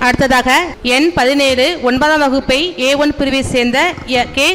அடுத்ததாக எண் 17 9ஆம் வகுப்பை A1 பிரிவை சேர்ந்த கே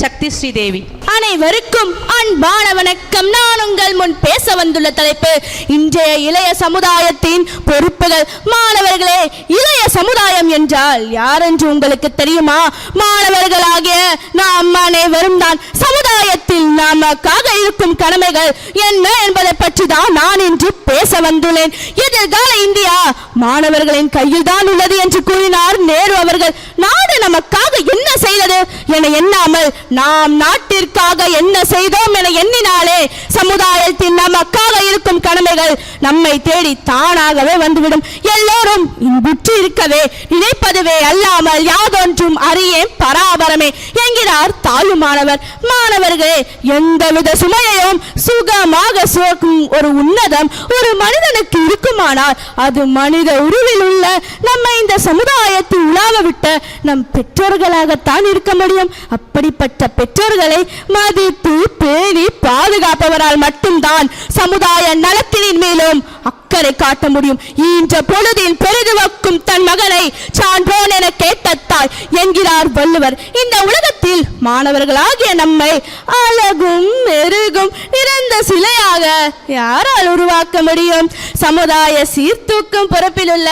சக்தி ஸ்ரீதேவி. அனைவருக்கும் அன்பான வணக்கம். நான் உங்கள் முன் பேச வந்துள்ள தலைப்பு இன்றைய இளைய சமுதாயத்தின் பொறுப்புகள். மாணவர்களே, இளைய சமுதாயம் என்றால் யார் என்று உங்களுக்கு தெரியுமா? மாணவர்களாகிய நாம் அனைவரும் தான். சமுதாயத்தில் நமக்காக இருக்கும் கடமைகள் என்ன என்பதை பற்றி தான் நான் இன்று பேச வந்துள்ளேன். எதிர்கால இந்தியா மாணவர்களின் கையில் தான் உள்ளது என்று கூறினார் நேரு அவர்கள். நாடு நமக்காக என்ன செய்தது என எண்ணாமல் நாம் நாட்டிற்காக என்ன செய்தோம் என எண்ணினாலே சமுதாயத்தில் நமக்காக இருக்கும் கடமைகள் நம்மை தேடி தானாகவே வந்துவிடும். எல்லோரும் இன்புற்று இருக்கவே நினைப்பதுவே அல்லாமல் யாதொன்றும் அறியேன் பராபரமே என்கிறார் தாயுமானவர். மாணவர்களே, எந்தவித சுமையையும் சுகமாக சுமக்கும் ஒரு உன்னதம் ஒரு மனிதனுக்கு இருக்குமானால் அது மனித உருவில் உள்ள நம்மை இந்த சமுதாயத்தில் உலாவ விட்ட நம் பெற்றோர்களாகத்தான் இருக்க முடியும். அப்படிப்பட்ட பெற்றோர்களை மதித்து பேணி பாதுகாப்பவரால் மட்டும்தான் சமுதாய நலத்தின் மேலும் அக்கறை காட்ட முடியும். ஈன்ற பொழுதின் பெரிதுவக்கும் தன் மகனை சான்றோன் என கேட்டத்தாய் என்கிறார் வள்ளுவர். இந்த உலகத்தில் மாணவர்களாகிய நம்மை அழகும் மெருகும் நிறந்த சிலையாக யாரால் உருவாக்க முடியும்? சமுதாய சீர்தூக்கும் பொறுப்பில் உள்ள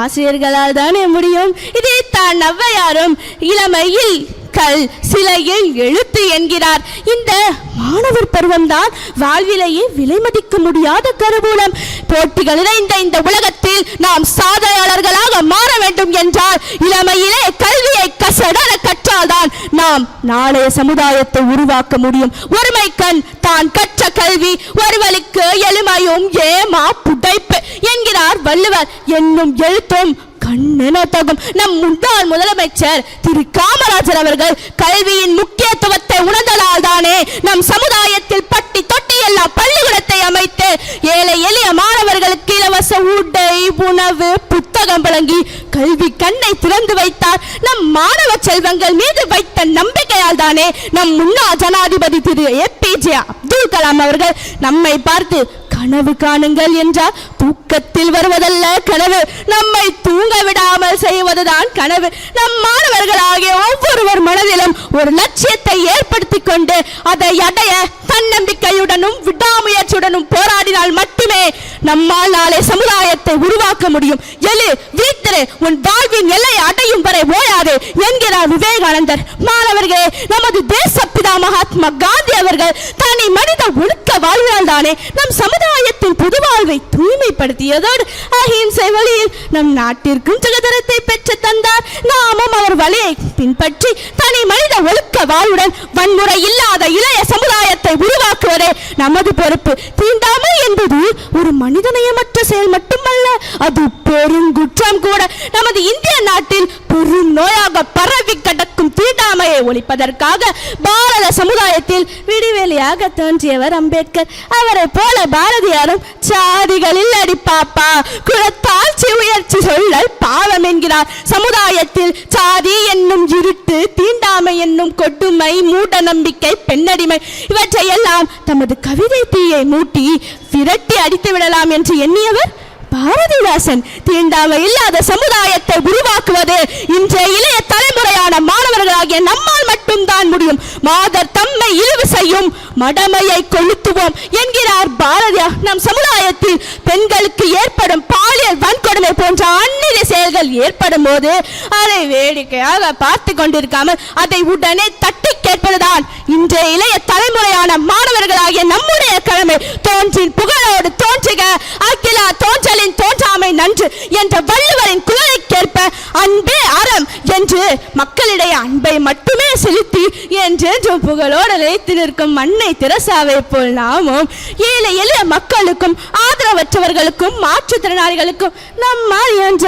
ஆசிரியர்களால் தானே முடியும். இதைத்தான் ஔவையாரும் இளமையில் கல் சிலையில் எழுத்து என்கிறார். இந்த மாணவர் பருவம்தான் வாழ்விலேயே விலை மதிக்க முடியாத கருவூலம். போட்டிகள் நிறைந்த இந்த உலகத்தில் நாம் சாதனையாளர்களாக மாற வேண்டும் என்றால் இளமையிலே கல்வியை கசடர கற்றால்தான் நாம் நாளைய சமுதாயத்தை உருவாக்க முடியும். ஒருமை கண் தான் கற்ற கல்வி ஒருவருக்கு எளிமையும் ஏமா புடைப்பு என்கிறார் வள்ளுவர். என்னும் எழுத்தும் கண்ணெனத்தகும் நம் முன்னாள் முதலமைச்சர் திரு காமராஜர் அவர்கள் கல்வியின் முக்கியத்துவத்தை உணர்ந்ததால் தானே நம் சமுதாயத்தில் பட்டி தொட்டி எல்லாம் பள்ளிக்கூடத்தை அமைத்து ஏழை எளிய மாணவர்களுக்கு இலவச உடை உணவு புத்தகம் வழங்கி கல்வி கண்ணை திறந்து வைத்தார். நம் மாணவ செல்வங்கள் மீது வைத்த நம்பிக்கையால் தானே நம் முன்னாள் ஜனாதிபதி திரு APJ அப்துல் கலாம் அவர்கள் நம்மை பார்த்து கனவு காணுங்கள் என்றால் தூக்கத்தில் வருவதல்ல கனவு, நம்மை தூங்க விடாமல் செய்வதுதான் கனவு. நம் மாணவர்களாகிய ஒவ்வொருவர் மனதிலும் ஒரு லட்சியத்தை ஏற்படுத்தி கொண்டு அதை அடைய தன்னம்பிக்கையுடனும் விடாமுயற்சியுடனும் போராடினால் மட்டுமே நம்மால் நாளை சமுதாயத்தை உருவாக்க முடியும். எழு விழித்திரு, உன் வாழ்வின் எல்லையை அடையும் வரை ஓயாதே என்கிறார் விவேகானந்தர். மாணவர்களே, நமது தேசப்பிதா மகாத்மா காந்தி அவர்கள் தனி மனித ஒழுக்க வாழ்வினால் தானே நம் சமுதாயத்தின் பொது வாழ்வை தூய்மைப்படுத்தியதோடு அஹிம்சை வழியில் நம் நாட்டிற்கும் சுதந்திரத்தை பெற்று தந்தார். நாமும் அவர் வழியை பின்பற்றி தனி மனித ஒழுக்க வாழ்வுடன் வன்முறை இல்லாத இளைய சமுதாயத்தை உருவாக்குவதே நமது பொறுப்பு. தீண்டாமை என்பது ஒரு மனிதநேயமற்ற செயல் மட்டுமல்ல, அது பெருங்குற்றம் கூட. நமது இந்திய நாட்டில் பெரும் நோயாக பரவி கிடக்கும் தீண்டாமையை ஒழிப்பதற்காக பாரத சமுதாயத்தில் விடிவெளியாக தோன்றியவர் அம்பேத்கர். அவரை போல பாரதியாரும் சாதிகளில் அடிப்பாப்பா குலத்தாட்சி உயர்ச்சி சொல்லல் பாவம் என்கிறார். சமுதாயத்தில் சாதி என்னும் இருட்டு, தீண்டாமை என்னும் கொடுமை, மூட நம்பிக்கை, பெண்ணடிமை இவற்றையெல்லாம் தமது கவிதை தீயை மூட்டி விரட்டி அடித்து விடலாம் என்று எண்ணியவர் பாரதிதாசன். தீண்டாமை இல்லாத சமுதாயத்தை உருவாக்குவது இன்றைய இளைய தலைமுறையான மாணவர்களாகிய நம்மால் மட்டும்தான் முடியும். மாதர் தம்மை இழிவு செய்யும் மடமையை கொளுத்துவோம் என்கிறார் பாரதியார். நம் சமுதாயத்தில் பெண்களுக்கு ஏற்படும் பாலியல் வன்கொடுமை போன்ற அந்நிய செயல்கள் ஏற்படும் போது அதை வேடிக்கையாக பார்த்து கொண்டிருக்காமல் அதை உடனே தட்டி கேட்பதுதான் இன்றைய இளைய தலைமுறையான மாணவர்களாகிய நம்முடைய கடமை. தோன்றின் புகழோடு தோன்றுக, அகிலா தோன்றலின் தோன்றாமை நன்று என்ற வள்ளுவரின் குரலுக்கேற்ப அன்பே அறம் என்று மக்களிடையே அன்பை மட்டுமே செலுத்தி என்றென்றும் புகழோடு நிலைத்து நிற்கும் அன்னை தெரசாவை போல் நாமும் ஏழை எளிய மக்களுக்கும் ஆதரவற்றவர்களுக்கும் மாற்றுத்திறனாளிகளுக்கும் நம்மால் என்ற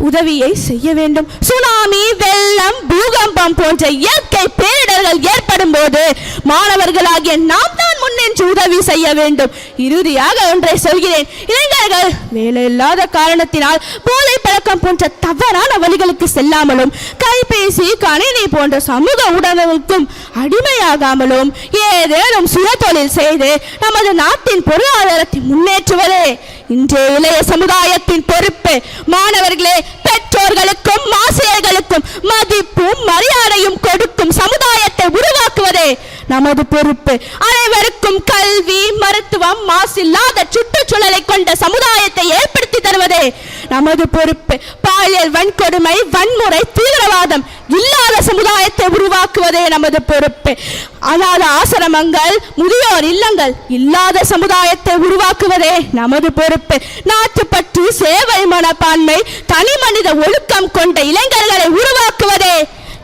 உதவியை செய்ய வேண்டும். சுனாமி, வெள்ளம், பூகம்பம் போன்ற இயற்கை பேரிடர்கள் ஏற்படும் போது மாணவர்களாகிய நாம் தான் முன்னின்று உதவி செய்ய வேண்டும். இறுதியாக ஒன்றை சொல்கிறேன். இளைஞர்கள் வேலை இல்லாத காரணத்தினால் போதை பழக்கம் போன்ற தவறான வழிகளுக்கு செல்லாமலும் கைபேசி, கணினி போன்ற சமூக ஊடகங்களுக்கும் அடிமையாகாமலும் ஏதேனும் சுய தொழில் செய்து நமது நாட்டின் பொருளாதாரத்தை முன்னேற்றுவதே இன்றைய இளைய சமுதாயத்தின் பொறுப்பு. மாணவர்களே, பெற்றோர்கள் நமது பொறுப்பு. அனைவருக்கும் கல்வி, மருத்துவம், மாசில்லாத சுற்றுச்சூழலை கொண்ட சமுதாயத்தை ஏற்படுத்தி தருவதே நமது பொறுப்பு. பாலியல் வன்கொடுமை, வன்முறை, தீவிரவாதம் இல்லாத சமுதாயத்தை உருவாக்குவதே நமது பொறுப்பு. அனாத ஆசிரமங்கள், முதியோர் இல்லங்கள் இல்லாத சமுதாயத்தை உருவாக்குவதே நமது பொறுப்பு. நாட்டுப்பற்று, சேவை மனப்பான்மை, தனி மனித ஒழுக்கம் கொண்ட இளைஞர்களை உருவாக்குவதே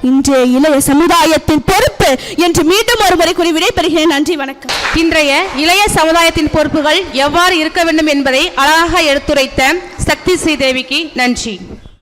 இன்றைய இளைய சமுதாயத்தின் பொறுப்பு என்று மீண்டும் ஒருமுறை கூறி விடைபெறுகிறேன். நன்றி, வணக்கம். இன்றைய இளைய சமுதாயத்தின் பொறுப்புகள் எவ்வாறு இருக்க வேண்டும் என்பதை அழகாக எடுத்துரைத்த சக்தி ஸ்ரீதேவிக்கு நன்றி.